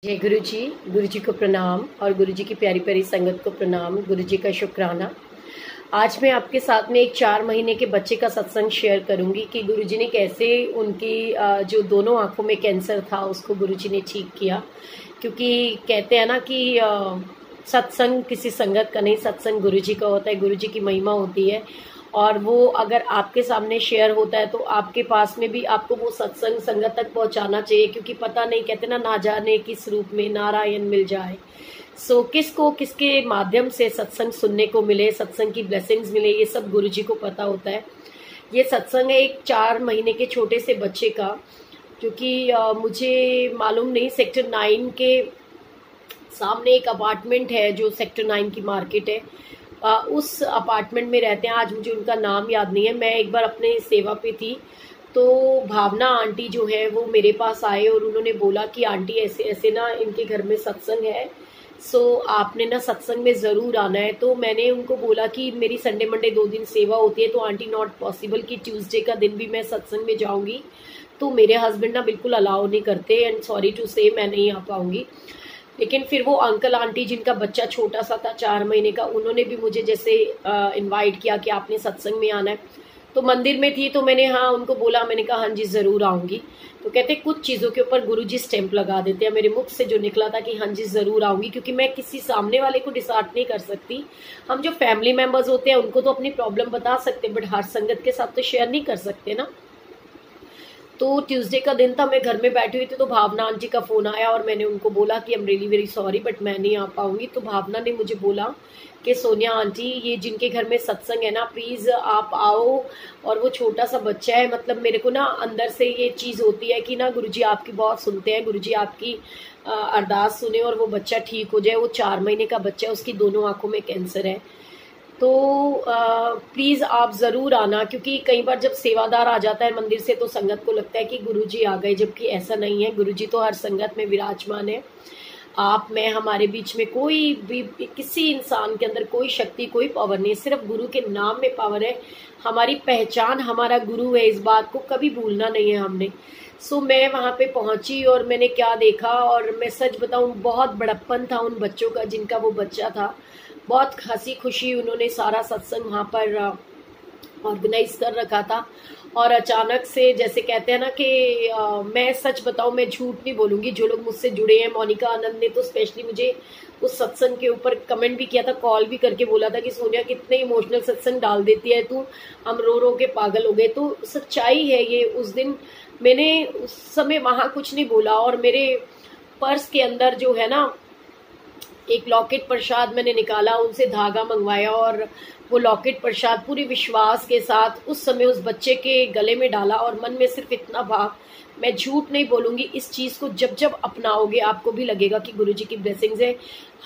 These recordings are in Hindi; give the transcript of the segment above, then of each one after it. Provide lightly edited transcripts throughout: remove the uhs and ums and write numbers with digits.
जय गुरु जी को प्रणाम और गुरु जी की प्यारी प्यारी संगत को प्रणाम। गुरु जी का शुक्राना। आज मैं आपके साथ में एक 4 महीने के बच्चे का सत्संग शेयर करूंगी कि गुरु जी ने कैसे उनकी जो दोनों आंखों में कैंसर था उसको गुरु जी ने ठीक किया। क्योंकि कहते हैं ना कि सत्संग किसी संगत का नहीं, सत्संग गुरु जी का होता है, गुरु जी की महिमा होती है। और वो अगर आपके सामने शेयर होता है तो आपके पास में भी आपको वो सत्संग संगत तक पहुंचाना चाहिए, क्योंकि पता नहीं, कहते ना जाने किस रूप में नारायण मिल जाए। सो किसको किसके माध्यम से सत्संग सुनने को मिले, सत्संग की ब्लेसिंग्स मिले, ये सब गुरु जी को पता होता है। ये सत्संग है एक 4 महीने के छोटे से बच्चे का, जो कि मुझे मालूम नहीं, सेक्टर 9 के सामने एक अपार्टमेंट है जो सेक्टर 9 की मार्केट है, उस अपार्टमेंट में रहते हैं। आज मुझे उनका नाम याद नहीं है। मैं एक बार अपने सेवा पे थी तो भावना आंटी जो है वो मेरे पास आए और उन्होंने बोला कि आंटी ऐसे ऐसे ना इनके घर में सत्संग है, सो आपने ना सत्संग में ज़रूर आना है। तो मैंने उनको बोला कि मेरी संडे मंडे 2 दिन सेवा होती है, तो आंटी नॉट पॉसिबल कि ट्यूसडे का दिन भी मैं सत्संग में जाऊंगी। तो मेरे हस्बैंड ना बिल्कुल अलाउ नहीं करते एंड सॉरी टू से मैं नहीं आ पाऊंगी। लेकिन फिर वो अंकल आंटी जिनका बच्चा छोटा सा था 4 महीने का, उन्होंने भी मुझे जैसे इनवाइट किया कि आपने सत्संग में आना है। तो मंदिर में थी तो मैंने हाँ उनको बोला, मैंने कहा हाँ जी ज़रूर आऊँगी। तो कहते कुछ चीज़ों के ऊपर गुरु जी स्टैंप लगा देते हैं। मेरे मुख से जो निकला था कि हाँ जी ज़रूर आऊँगी, क्योंकि मैं किसी सामने वाले को डिसार्ट नहीं कर सकती। हम जो फैमिली मेम्बर्स होते हैं उनको तो अपनी प्रॉब्लम बता सकते, बट हर संगत के साथ तो शेयर नहीं कर सकते ना। तो ट्यूसडे का दिन था, मैं घर में बैठी हुई थी, तो भावना आंटी का फ़ोन आया और मैंने उनको बोला कि I am really very sorry but मैं नहीं आ पाऊंगी। तो भावना ने मुझे बोला कि सोनिया आंटी, ये जिनके घर में सत्संग है ना, प्लीज़ आप आओ। और वो छोटा सा बच्चा है, मतलब मेरे को ना अंदर से ये चीज़ होती है कि ना गुरुजी आपकी बहुत सुनते हैं, गुरुजी आपकी अरदास सुने और वो बच्चा ठीक हो जाए। वो 4 महीने का बच्चा है, उसकी दोनों आंखों में कैंसर है। तो प्लीज़ आप ज़रूर आना, क्योंकि कई बार जब सेवादार आ जाता है मंदिर से तो संगत को लगता है कि गुरुजी आ गए, जबकि ऐसा नहीं है। गुरुजी तो हर संगत में विराजमान है। आप मैं हमारे बीच में कोई भी किसी इंसान के अंदर कोई शक्ति कोई पावर नहीं है, सिर्फ गुरु के नाम में पावर है। हमारी पहचान हमारा गुरु है, इस बात को कभी भूलना नहीं है हमने। सो मैं वहाँ पे पहुँची और मैंने क्या देखा, और मैं सच बताऊँ बहुत बड़प्पन था उन बच्चों का जिनका वो बच्चा था। बहुत हंसी खुशी उन्होंने सारा सत्संग वहाँ पर ऑर्गेनाइज कर रखा था। और अचानक से जैसे कहते हैं ना कि मैं सच बताऊं, मैं झूठ नहीं बोलूंगी, जो लोग मुझसे जुड़े हैं, मोनिका आनंद ने तो स्पेशली मुझे उस सत्संग के ऊपर कमेंट भी किया था, कॉल भी करके बोला था कि सोनिया कितने इमोशनल सत्संग डाल देती है तू, हम रो रो के पागल हो गए। तो सच्चाई है ये। उस दिन मैंने उस समय वहाँ कुछ नहीं बोला, और मेरे पर्स के अंदर जो है ना एक लॉकेट प्रसाद मैंने निकाला, उनसे धागा मंगवाया और वो लॉकेट प्रसाद पूरे विश्वास के साथ उस समय उस बच्चे के गले में डाला। और मन में सिर्फ इतना भाव, मैं झूठ नहीं बोलूंगी, इस चीज़ को जब जब अपनाओगे आपको भी लगेगा कि गुरुजी की ब्लेसिंग्स है।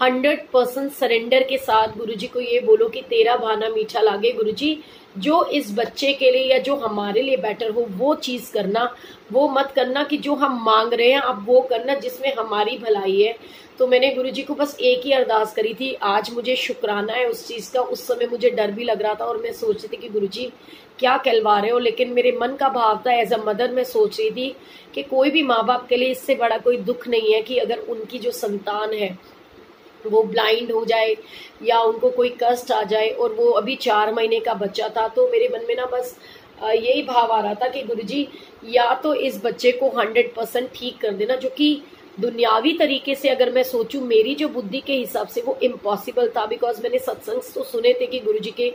100% सरेंडर के साथ गुरुजी को ये बोलो कि तेरा भाना मीठा लागे। गुरुजी जो इस बच्चे के लिए या जो हमारे लिए बेटर हो वो चीज़ करना, वो मत करना कि जो हम मांग रहे हैं अब वो करना जिसमें हमारी भलाई है। तो मैंने गुरुजी को बस एक ही अरदास करी थी। आज मुझे शुक्राना है उस चीज़ का। उस समय मुझे डर भी लग रहा था और मैं सोच रही थी कि गुरुजी क्या कहलवा रहे हो, लेकिन मेरे मन का भाव था एज अ मदर, मैं सोच रही थी कि कोई भी माँ बाप के लिए इससे बड़ा कोई दुख नहीं है कि अगर उनकी जो संतान है वो ब्लाइंड हो जाए या उनको कोई कष्ट आ जाए। और वो अभी 4 महीने का बच्चा था। तो मेरे मन में ना बस यही भाव आ रहा था कि गुरुजी या तो इस बच्चे को 100% ठीक कर देना, जो कि दुनियावी तरीके से अगर मैं सोचूं मेरी जो बुद्धि के हिसाब से वो इम्पॉसिबल था, बिकॉज मैंने सत्संग तो सुने थे कि गुरुजी के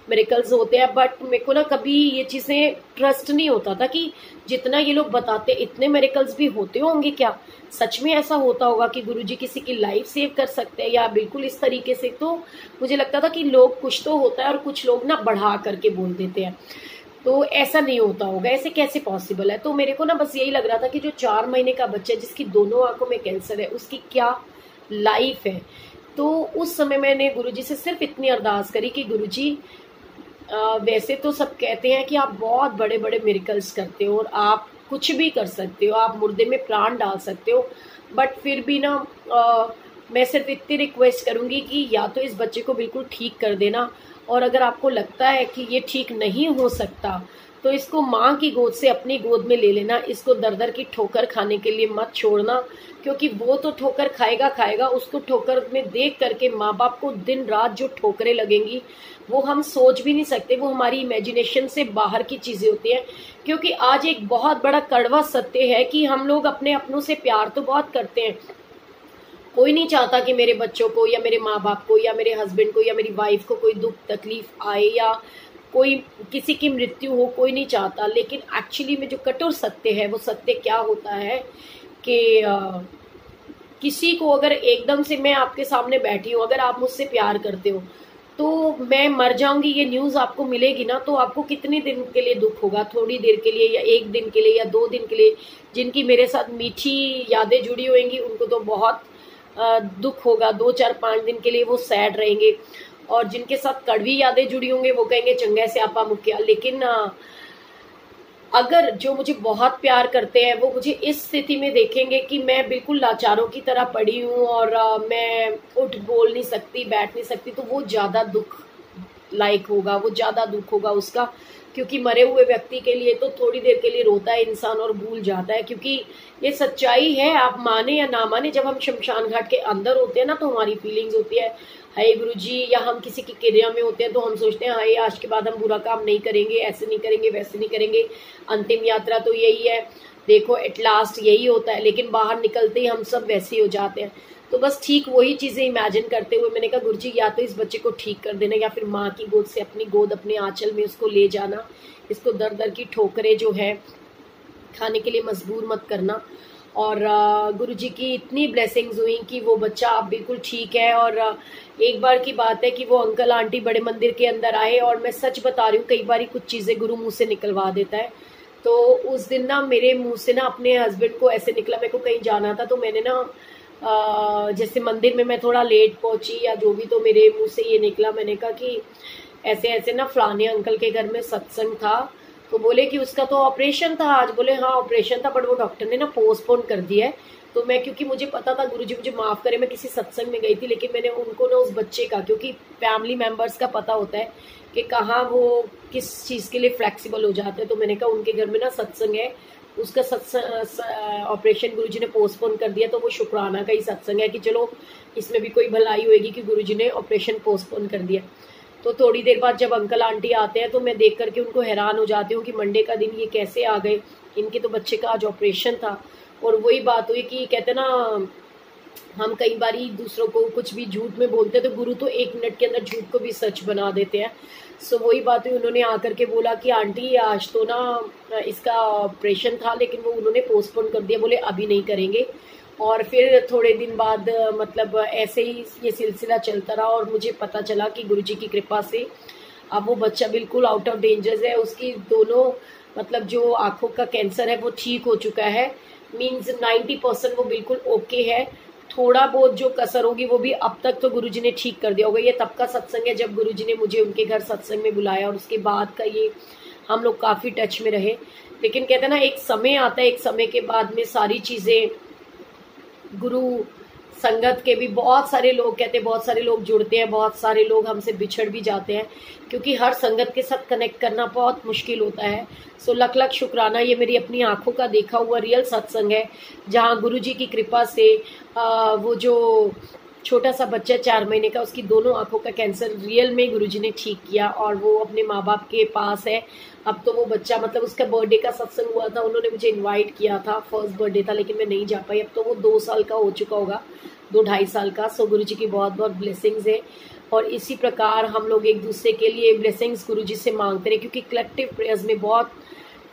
मिरेकल्स होते हैं, बट मेरे को ना कभी ये चीज़ें ट्रस्ट नहीं होता था कि जितना ये लोग बताते इतने मिरेकल्स भी होते होंगे क्या, सच में ऐसा होता होगा कि गुरुजी किसी की लाइफ सेव कर सकते हैं या बिल्कुल इस तरीके से। तो मुझे लगता था कि लोग कुछ तो होता है और कुछ लोग ना बढ़ा करके बोल देते हैं, तो ऐसा नहीं होता होगा, ऐसे कैसे पॉसिबल है। तो मेरे को ना बस यही लग रहा था कि जो 4 महीने का बच्चा है जिसकी दोनों आंखों में कैंसर है उसकी क्या लाइफ है। तो उस समय मैंने गुरुजी से सिर्फ इतनी अरदास करी कि गुरुजी वैसे तो सब कहते हैं कि आप बहुत बड़े बड़े मिरेकल्स करते हो और आप कुछ भी कर सकते हो, आप मुर्दे में प्राण डाल सकते हो, बट फिर भी ना मैं सिर्फ इतनी रिक्वेस्ट करूंगी कि या तो इस बच्चे को बिल्कुल ठीक कर देना, और अगर आपको लगता है कि ये ठीक नहीं हो सकता तो इसको माँ की गोद से अपनी गोद में ले लेना। इसको दर दर की ठोकर खाने के लिए मत छोड़ना, क्योंकि वो तो ठोकर खाएगा खाएगा, उसको ठोकर में देख करके माँ बाप को दिन रात जो ठोकरें लगेंगी वो हम सोच भी नहीं सकते। वो हमारी इमेजिनेशन से बाहर की चीजें होती हैं। क्योंकि आज एक बहुत बड़ा कड़वा सत्य है कि हम लोग अपने अपनों से प्यार तो बहुत करते हैं, कोई नहीं चाहता कि मेरे बच्चों को या मेरे माँ बाप को या मेरे हस्बैंड को या मेरी वाइफ को कोई दुख तकलीफ आए या कोई किसी की मृत्यु हो, कोई नहीं चाहता। लेकिन एक्चुअली में जो कठोर सत्य है वो सत्य क्या होता है कि किसी को अगर एकदम से, मैं आपके सामने बैठी हूँ, अगर आप मुझसे प्यार करते हो तो मैं मर जाऊंगी ये न्यूज़ आपको मिलेगी ना, तो आपको कितने दिन के लिए दुख होगा? थोड़ी देर के लिए या एक दिन के लिए या 2 दिन के लिए। जिनकी मेरे साथ मीठी यादें जुड़ी होंगी उनको तो बहुत दुख होगा, 2 4 5 दिन के लिए वो सैड रहेंगे। और जिनके साथ कड़वी यादें जुड़ी होंगे वो कहेंगे चंगे से आपा मुखिया। लेकिन अगर जो मुझे बहुत प्यार करते हैं वो मुझे इस स्थिति में देखेंगे कि मैं बिल्कुल लाचारों की तरह पड़ी हूँ और मैं उठ बोल नहीं सकती, बैठ नहीं सकती, तो वो ज्यादा दुख लायक होगा, वो ज्यादा दुख होगा उसका। क्योंकि मरे हुए व्यक्ति के लिए तो थोड़ी देर के लिए रोता है इंसान और भूल जाता है। क्योंकि ये सच्चाई है, आप माने या ना माने, जब हम शमशान घाट के अंदर होते हैं ना तो हमारी फीलिंग्स होती है हाय गुरु जी, या हम किसी की क्रिया में होते हैं तो हम सोचते हैं हाय आज के बाद हम बुरा काम नहीं करेंगे, ऐसे नहीं करेंगे, वैसे नहीं करेंगे, अंतिम यात्रा तो यही है, देखो एट लास्ट यही होता है। लेकिन बाहर निकलते ही हम सब वैसे ही हो जाते हैं। तो बस ठीक वही चीजें इमेजिन करते हुए मैंने कहा गुरुजी या तो इस बच्चे को ठीक कर देना या फिर माँ की गोद से अपनी गोद अपने आंचल में उसको ले जाना। इसको दर दर की ठोकरें जो है खाने के लिए मजबूर मत करना। और गुरुजी की इतनी ब्लेसिंग्स हुई कि वो बच्चा अब बिल्कुल ठीक है। और एक बार की बात है कि वो अंकल आंटी बड़े मंदिर के अंदर आए, और मैं सच बता रही हूँ कई बार कुछ चीजें गुरु मुंह से निकलवा देता है। तो उस दिन ना मेरे मुंह से ना अपने हस्बैंड को ऐसे निकला, मेरे को कहीं जाना था तो मैंने ना जैसे मंदिर में मैं थोड़ा लेट पहुंची या जो भी, तो मेरे मुंह से ये निकला, मैंने कहा कि ऐसे ऐसे ना फलाने अंकल के घर में सत्संग था। तो बोले कि उसका तो ऑपरेशन था आज। बोले हाँ ऑपरेशन था, बट वो डॉक्टर ने ना पोस्टपोन कर दिया है। तो मैं, क्योंकि मुझे पता था गुरुजी मुझे माफ करे, मैं किसी सत्संग में गई थी, लेकिन मैंने उनको ना उस बच्चे का, क्योंकि फैमिली मेंबर्स का पता होता है कि कहाँ वो किस चीज के लिए फ्लेक्सिबल हो जाते हैं। तो मैंने कहा उनके घर में ना सत्संग है, उसका सत्संग ऑपरेशन गुरुजी ने पोस्टपोन कर दिया, तो वो शुक्राना का ही सत्संग है कि चलो इसमें भी कोई भलाई होगी कि गुरुजी ने ऑपरेशन पोस्टपोन कर दिया। तो थोड़ी देर बाद जब अंकल आंटी आते हैं तो मैं देख करके उनको हैरान हो जाती हूँ कि मंडे का दिन ये कैसे आ गए, इनके तो बच्चे का आज ऑपरेशन था। और वही बात हुई कि कहते ना हम कई बार दूसरों को कुछ भी झूठ में बोलते हैं तो गुरु तो 1 मिनट के अंदर झूठ को भी सच बना देते हैं। सो वही बात हुई, उन्होंने आकर के बोला कि आंटी आज तो ना इसका ऑपरेशन था लेकिन वो उन्होंने पोस्टपोन कर दिया, बोले अभी नहीं करेंगे। और फिर थोड़े दिन बाद मतलब ऐसे ही ये सिलसिला चलता रहा और मुझे पता चला कि गुरुजी की कृपा से अब वो बच्चा बिल्कुल आउट ऑफ डेंजर्स है। उसकी दोनों मतलब जो आंखों का कैंसर है वो ठीक हो चुका है, मीन्स 90% वो बिल्कुल ओके है। थोड़ा बहुत जो कसर होगी वो भी अब तक तो गुरुजी ने ठीक कर दिया होगा। ये तब का सत्संग है जब गुरुजी ने मुझे उनके घर सत्संग में बुलाया, और उसके बाद का ये हम लोग काफी टच में रहे। लेकिन कहते हैं ना एक समय आता है, एक समय के बाद में सारी चीजें गुरु संगत के भी बहुत सारे लोग कहते हैं, बहुत सारे लोग जुड़ते हैं, बहुत सारे लोग हमसे बिछड़ भी जाते हैं, क्योंकि हर संगत के साथ कनेक्ट करना बहुत मुश्किल होता है। सो लख लख शुक्राना, ये मेरी अपनी आंखों का देखा हुआ रियल सत्संग है जहाँ गुरुजी की कृपा से वो जो छोटा सा बच्चा 4 महीने का, उसकी दोनों आंखों का कैंसर रियल में गुरुजी ने ठीक किया और वो अपने माँ बाप के पास है। अब तो वो बच्चा मतलब उसका बर्थडे का सत्संग हुआ था, उन्होंने मुझे इनवाइट किया था, फर्स्ट बर्थडे था लेकिन मैं नहीं जा पाई। अब तो वो 2 साल का हो चुका होगा, 2-2.5 साल का। सो गुरुजी की बहुत बहुत ब्लेसिंग्स है। और इसी प्रकार हम लोग एक दूसरे के लिए ब्लेसिंग्स गुरुजी से मांगते रहे, क्योंकि कलेक्टिव प्रेयर्स में बहुत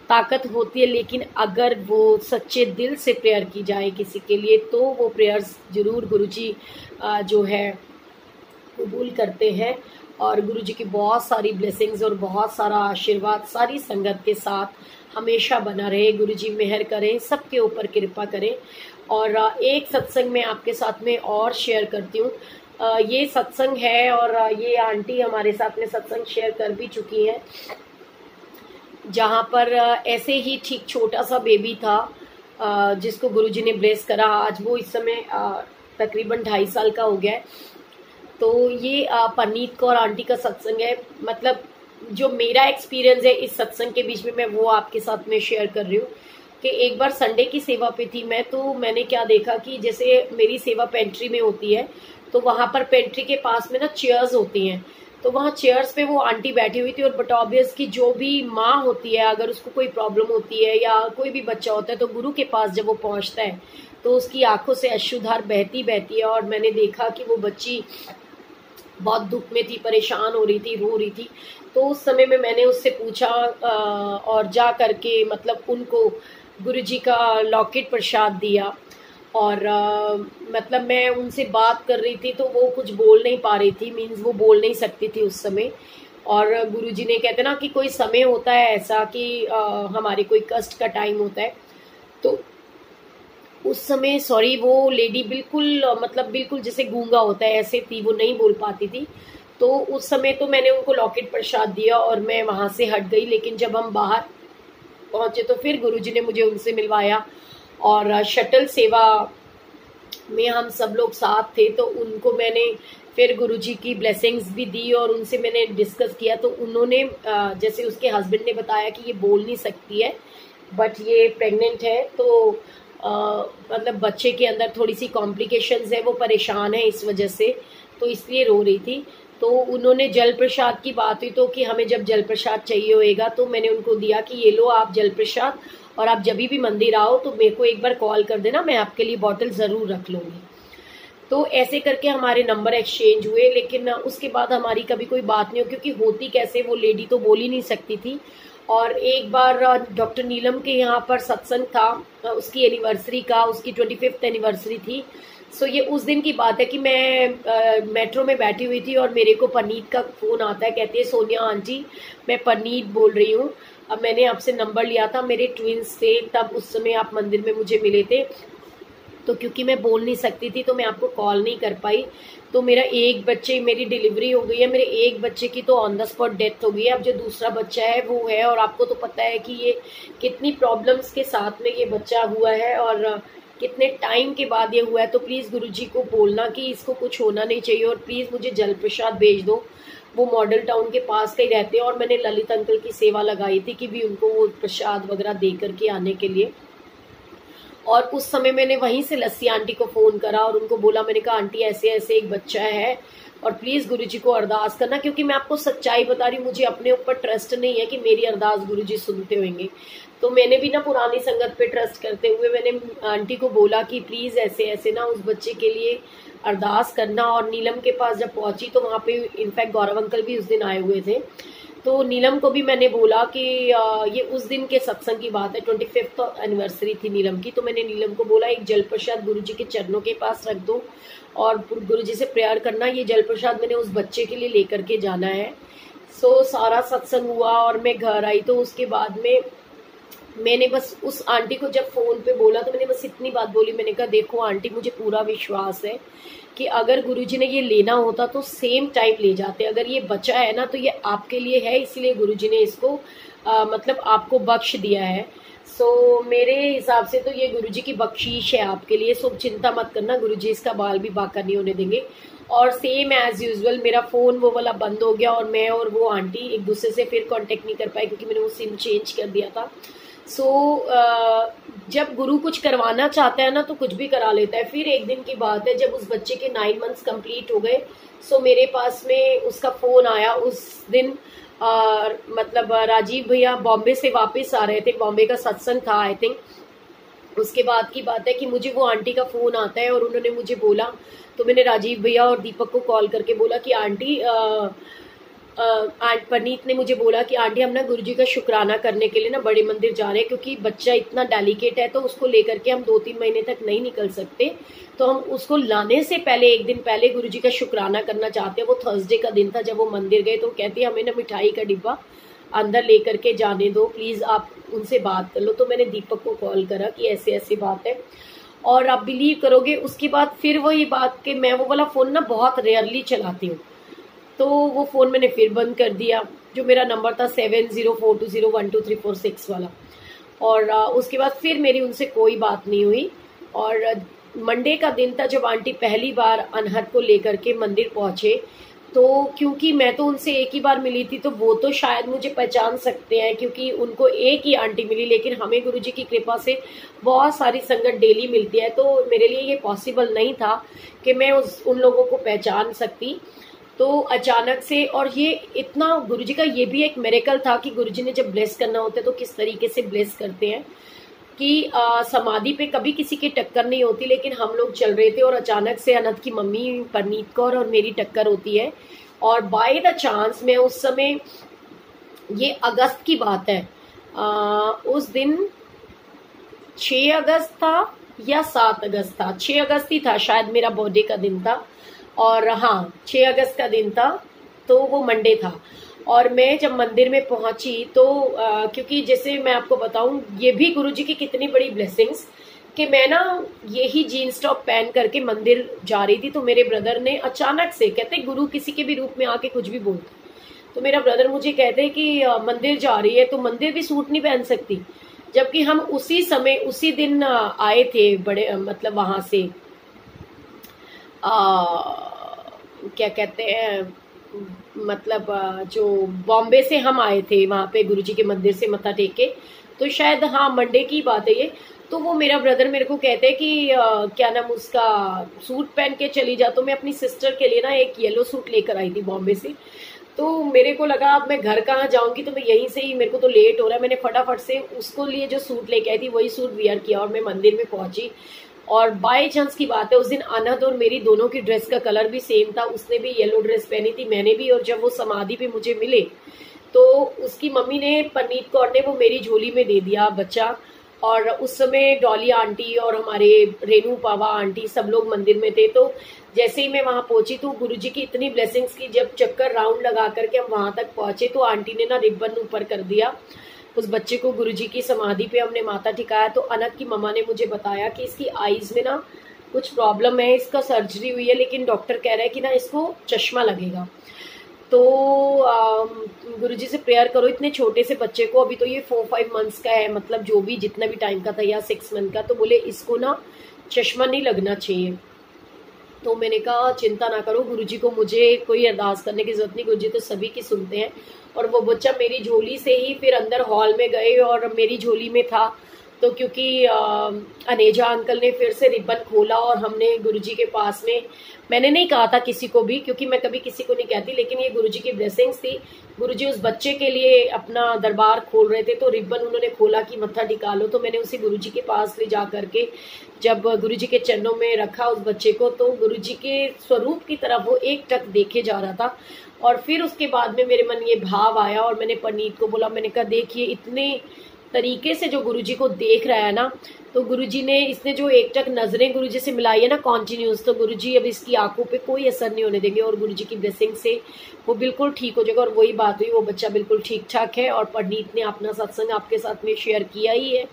ताकत होती है। लेकिन अगर वो सच्चे दिल से प्रेयर की जाए किसी के लिए तो वो प्रेयर्स जरूर गुरुजी जो है कबूल करते हैं। और गुरुजी की बहुत सारी ब्लेसिंग्स और बहुत सारा आशीर्वाद सारी संगत के साथ हमेशा बना रहे। गुरुजी मेहर करें, सबके ऊपर कृपा करें। और एक सत्संग में आपके साथ में और शेयर करती हूँ। ये सत्संग है और ये आंटी हमारे साथ में सत्संग शेयर कर भी चुकी है, जहाँ पर ऐसे ही ठीक छोटा सा बेबी था जिसको गुरुजी ने ब्लेस करा। आज वो इस समय तकरीबन 2.5 साल का हो गया है। तो ये परनीत कौर आंटी का सत्संग है। मतलब जो मेरा एक्सपीरियंस है इस सत्संग के बीच में मैं वो आपके साथ में शेयर कर रही हूँ कि एक बार संडे की सेवा पे थी मैं, तो मैंने क्या देखा कि जैसे मेरी सेवा पेंट्री में होती है, तो वहां पर पेंट्री के पास में ना चेयर्स होती हैं, तो वहाँ चेयर्स पे वो आंटी बैठी हुई थी और बट ऑब्वियस की जो भी माँ होती है अगर उसको कोई प्रॉब्लम होती है या कोई भी बच्चा होता है तो गुरु के पास जब वो पहुंचता है तो उसकी आंखों से अश्रुधार बहती बहती है। और मैंने देखा कि वो बच्ची बहुत दुख में थी, परेशान हो रही थी, रो रही थी। तो उस समय में मैंने उससे पूछा और जा करके मतलब उनको गुरुजी का लॉकेट प्रसाद दिया। और मतलब मैं उनसे बात कर रही थी तो वो कुछ बोल नहीं पा रही थी, मीन्स वो बोल नहीं सकती थी उस समय। और गुरुजी ने कहते ना कि कोई समय होता है ऐसा कि हमारे कोई कष्ट का टाइम होता है, तो उस समय सॉरी वो लेडी बिल्कुल मतलब बिल्कुल जैसे गूंगा होता है ऐसे थी, वो नहीं बोल पाती थी। तो उस समय तो मैंने उनको लॉकेट प्रसाद दिया और मैं वहां से हट गई। लेकिन जब हम बाहर पहुंचे तो फिर गुरुजी ने मुझे उनसे मिलवाया और शटल सेवा में हम सब लोग साथ थे, तो उनको मैंने फिर गुरुजी की ब्लेसिंग्स भी दी और उनसे मैंने डिस्कस किया। तो उन्होंने जैसे उसके हस्बैंड ने बताया कि ये बोल नहीं सकती है बट ये प्रेग्नेंट है, तो मतलब बच्चे के अंदर थोड़ी सी कॉम्प्लिकेशंस है, वो परेशान है इस वजह से, तो इसलिए रो रही थी। तो उन्होंने जल प्रसाद की बात हुई तो कि हमें जब जल प्रसाद चाहिए होएगा तो मैंने उनको दिया कि ये लो आप जल प्रसाद, और आप जब भी मंदिर आओ तो मेरे को एक बार कॉल कर देना, मैं आपके लिए बॉटल जरूर रख लूंगी। तो ऐसे करके हमारे नंबर एक्सचेंज हुए। लेकिन उसके बाद हमारी कभी कोई बात नहीं हो, क्योंकि होती कैसे वो लेडी तो बोल ही नहीं सकती थी। और एक बार डॉक्टर नीलम के यहाँ पर सत्संग था, उसकी एनिवर्सरी का, उसकी 25th एनिवर्सरी थी। सो ये उस दिन की बात है कि मैं मेट्रो में बैठी हुई थी और मेरे को पनीत का फोन आता है, कहती है सोनिया आंटी मैं पनीत बोल रही हूँ, अब मैंने आपसे नंबर लिया था, मेरे ट्विंस थे तब उस समय आप मंदिर में मुझे मिले थे, तो क्योंकि मैं बोल नहीं सकती थी तो मैं आपको कॉल नहीं कर पाई। तो मेरा एक बच्चे, मेरी डिलीवरी हो गई है, मेरे एक बच्चे की तो ऑन द स्पॉट डेथ हो गई है, अब जो दूसरा बच्चा है वो है। और आपको तो पता है कि ये कितनी प्रॉब्लम्स के साथ में ये बच्चा हुआ है और कितने टाइम के बाद ये हुआ है। तो प्लीज़ गुरुजी को बोलना कि इसको कुछ होना नहीं चाहिए और प्लीज़ मुझे जल प्रसाद भेज दो। वो मॉडल टाउन के पास कहीं रहते हैं और मैंने ललित अंकल की सेवा लगाई थी कि भी उनको वो प्रसाद वगैरह दे करके आने के लिए। और उस समय मैंने वहीं से लस्सी आंटी को फोन करा और उनको बोला, मैंने कहा आंटी ऐसे ऐसे एक बच्चा है और प्लीज गुरुजी को अरदास करना, क्योंकि मैं आपको सच्चाई बता रही हूँ, मुझे अपने ऊपर ट्रस्ट नहीं है कि मेरी अरदास गुरुजी सुनते होंगे। तो मैंने भी ना पुरानी संगत पे ट्रस्ट करते हुए मैंने आंटी को बोला कि प्लीज ऐसे ऐसे ना उस बच्चे के लिए अरदास करना। और नीलम के पास जब पहुंची तो वहां पे इनफैक्ट गौरव अंकल भी उस दिन आए हुए थे। तो नीलम को भी मैंने बोला कि ये उस दिन के सत्संग की बात है, 25th एनिवर्सरी थी नीलम की। तो मैंने नीलम को बोला एक जल प्रसाद गुरुजी के चरणों के पास रख दो और गुरुजी से प्रेयर करना, ये जल प्रसाद मैंने उस बच्चे के लिए लेकर के जाना है। सो सारा सत्संग हुआ और मैं घर आई। तो उसके बाद में मैंने बस उस आंटी को जब फोन पे बोला तो मैंने बस इतनी बात बोली, मैंने कहा देखो आंटी मुझे पूरा विश्वास है कि अगर गुरुजी ने ये लेना होता तो सेम टाइम ले जाते, अगर ये बचा है ना तो ये आपके लिए है, इसलिए गुरुजी ने इसको मतलब आपको बख्श दिया है। सो मेरे हिसाब से तो ये गुरुजी की बख्शीश है आपके लिए। सो चिंता मत करना, गुरुजी इसका बाल भी बाका नहीं होने देंगे। और सेम एज यूजुअल मेरा फोन वो वाला बंद हो गया और मैं और वो आंटी एक दूसरे से फिर कांटेक्ट नहीं कर पाए क्योंकि मैंने वो सिम चेंज कर दिया था। सो जब गुरु कुछ करवाना चाहता है ना तो कुछ भी करा लेता है। फिर एक दिन की बात है जब उस बच्चे के 9 मंथ्स कंप्लीट हो गए, सो मेरे पास में उसका फोन आया उस दिन। मतलब राजीव भैया बॉम्बे से वापस आ रहे थे, बॉम्बे का सत्संग था आई थिंक। उसके बाद की बात है कि मुझे वो आंटी का फोन आता है और उन्होंने मुझे बोला, तो मैंने राजीव भैया और दीपक को कॉल करके बोला कि आंटी पनीत ने मुझे बोला कि आंटी हम ना गुरुजी का शुक्राना करने के लिए ना बड़े मंदिर जा रहे हैं, क्योंकि बच्चा इतना डेलिकेट है तो उसको लेकर के हम 2-3 महीने तक नहीं निकल सकते, तो हम उसको लाने से पहले एक दिन पहले गुरुजी का शुक्राना करना चाहते हैं। वो थर्सडे का दिन था जब वो मंदिर गए, तो कहती है हमें ना मिठाई का डिब्बा अंदर लेकर के जाने दो, प्लीज आप उनसे बात कर लो। तो मैंने दीपक को कॉल करा कि ऐसे ऐसी बात है, और आप बिलीव करोगे उसके बाद फिर वही बात कि मैं वो वाला फोन ना बहुत रेयरली चलाती हूँ, तो वो फोन मैंने फिर बंद कर दिया जो मेरा नंबर था 7042012346 वाला। और उसके बाद फिर मेरी उनसे कोई बात नहीं हुई। और मंडे का दिन था जब आंटी पहली बार अनहद को लेकर के मंदिर पहुंचे, तो क्योंकि मैं तो उनसे एक ही बार मिली थी, तो वो तो शायद मुझे पहचान सकते हैं क्योंकि उनको एक ही आंटी मिली, लेकिन हमें गुरुजी की कृपा से बहुत सारी संगत डेली मिलती है, तो मेरे लिए ये पॉसिबल नहीं था कि मैं उन लोगों को पहचान सकती। तो अचानक से, और ये इतना गुरुजी का ये भी एक मिरेकल था कि गुरुजी ने जब ब्लेस करना होता है तो किस तरीके से ब्लेस करते हैं कि समाधि पे कभी किसी की टक्कर नहीं होती, लेकिन हम लोग चल रहे थे और अचानक से अनंत की मम्मी परनीत कौर और मेरी टक्कर होती है। और बाय द चांस मैं उस समय, ये अगस्त की बात है, उस दिन 6 अगस्त था या 7 अगस्त था, 6 अगस्त ही था शायद, मेरा बर्थडे का दिन था। और हाँ, 6 अगस्त का दिन था, तो वो मंडे था। और मैं जब मंदिर में पहुंची तो क्योंकि जैसे मैं आपको बताऊं, ये भी गुरुजी की कितनी बड़ी ब्लेसिंग्स कि मैं ना यही जीन्स टॉप पहन करके मंदिर जा रही थी, तो मेरे ब्रदर ने अचानक से, कहते गुरु किसी के भी रूप में आके कुछ भी बोलते, तो मेरा ब्रदर मुझे कहते कि मंदिर जा रही है तो मंदिर भी सूट नहीं पहन सकती, जबकि हम उसी समय उसी दिन आए थे बड़े, मतलब वहां से क्या कहते हैं, मतलब जो बॉम्बे से हम आए थे वहां पे गुरुजी के मंदिर से मत्था टेक के, तो शायद हाँ मंडे की बात है ये। तो वो मेरा ब्रदर मेरे को कहते हैं कि क्या नाम उसका, सूट पहन के चली जा। तो मैं अपनी सिस्टर के लिए ना एक येलो सूट लेकर आई थी बॉम्बे से, तो मेरे को लगा अब मैं घर कहाँ जाऊंगी, तो मैं यहीं से ही, मेरे को तो लेट हो रहा है, मैंने फटाफट से उसको लिए जो सूट लेके आई थी वही सूट वियर किया और मैं मंदिर में पहुंची। और बाय चांस की बात है, उस दिन अनहद और मेरी दोनों की ड्रेस का कलर भी सेम था, उसने भी येलो ड्रेस पहनी थी, मैंने भी। और जब वो समाधि पे मुझे मिले तो उसकी मम्मी ने, परनीत कौर ने, वो मेरी झोली में दे दिया बच्चा। और उस समय डॉली आंटी और हमारे रेनू पावा आंटी सब लोग मंदिर में थे। तो जैसे ही मैं वहां पहुंची तो गुरुजी की इतनी ब्लेसिंग्स की, जब चक्कर राउंड लगा करके हम वहां तक पहुंचे तो आंटी ने ना रिबन ऊपर कर दिया उस बच्चे को। गुरुजी की समाधि पे हमने माथा टिकाया तो अनक की मम्मा ने मुझे बताया कि इसकी आईज में ना कुछ प्रॉब्लम है, इसका सर्जरी हुई है, लेकिन डॉक्टर कह रहा है कि ना इसको चश्मा लगेगा। तो गुरुजी से प्रेयर करो इतने छोटे से बच्चे को, अभी तो ये 4-5 मंथ्स का है, मतलब जो भी जितना भी टाइम का था, या 6 मंथ का, तो बोले इसको ना चश्मा नहीं लगना चाहिए। तो मैंने कहा चिंता ना करो, गुरुजी को मुझे कोई अरदास करने की जरूरत नहीं, गुरुजी तो सभी की सुनते हैं। और वो बच्चा मेरी झोली से ही फिर अंदर हॉल में गए और मेरी झोली में था, तो क्योंकि अनेजा अंकल ने फिर से रिबन खोला और हमने गुरुजी के पास में, मैंने नहीं कहा था किसी को भी क्योंकि मैं कभी किसी को नहीं कहती, लेकिन ये गुरुजी की ब्लेसिंग्स थी। गुरुजी उस बच्चे के लिए अपना दरबार खोल रहे थे, तो रिबन उन्होंने खोला कि मत्था टिका लो, तो मैंने उसी गुरुजी के पास ले जा करके जब गुरुजी के चरणों में रखा उस बच्चे को, तो गुरुजी के स्वरूप की तरफ वो एक टक देखे जा रहा था। और फिर उसके बाद में मेरे मन ये भाव आया और मैंने परनीत को बोला, मैंने कहा देखिए इतने तरीके से जो गुरुजी को देख रहा है ना, तो गुरुजी ने, इसने जो एक टक नजरें गुरुजी से मिलाई है ना कॉन्टिन्यूस, तो गुरुजी अब इसकी आंखों पे कोई असर नहीं होने देंगे और गुरुजी की ब्लेसिंग से वो बिल्कुल ठीक हो जाएगा। और वही बात हुई, वो बच्चा बिल्कुल ठीक ठाक है और परनीत ने अपना सत्संग आपके साथ में शेयर किया ही है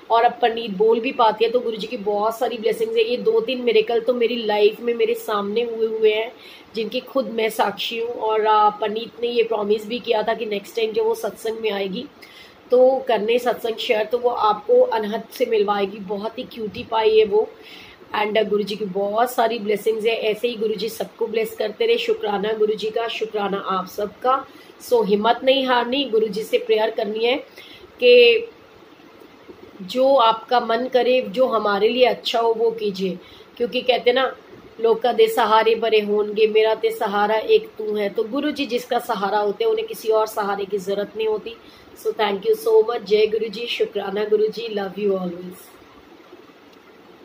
और अब परनीत बोल भी पाती है। तो गुरुजी की बहुत सारी ब्लेसिंग्स है। ये 2-3 मिरेकल तो मेरी लाइफ में मेरे सामने हुए हैं जिनकी खुद मैं साक्षी हूँ। और परनीत ने ये प्रॉमिस भी किया था कि नेक्स्ट टाइम जब वो सत्संग में आएगी तो करने सत्संग शेयर, तो वो आपको अनहद से मिलवाएगी। बहुत ही क्यूटी पाई है वो। एंड गुरुजी की बहुत सारी ब्लेसिंग्स है। ऐसे ही गुरुजी सबको ब्लेस करते रहे। शुक्राना गुरुजी का, शुक्राना आप सबका। सो हिम्मत नहीं हारनी, गुरुजी से प्रेयर करनी है कि जो आपका मन करे, जो हमारे लिए अच्छा हो वो कीजिए, क्योंकि कहते ना लोका दे सहारे बड़े होंगे, मेरा ते सहारा एक तू है। तो गुरुजी जिसका सहारा होते हैं उन्हें किसी और सहारे की जरूरत नहीं होती। So thank you so much. जय गुरुजी, शुक्राना गुरुजी, लव यू ऑलवेज।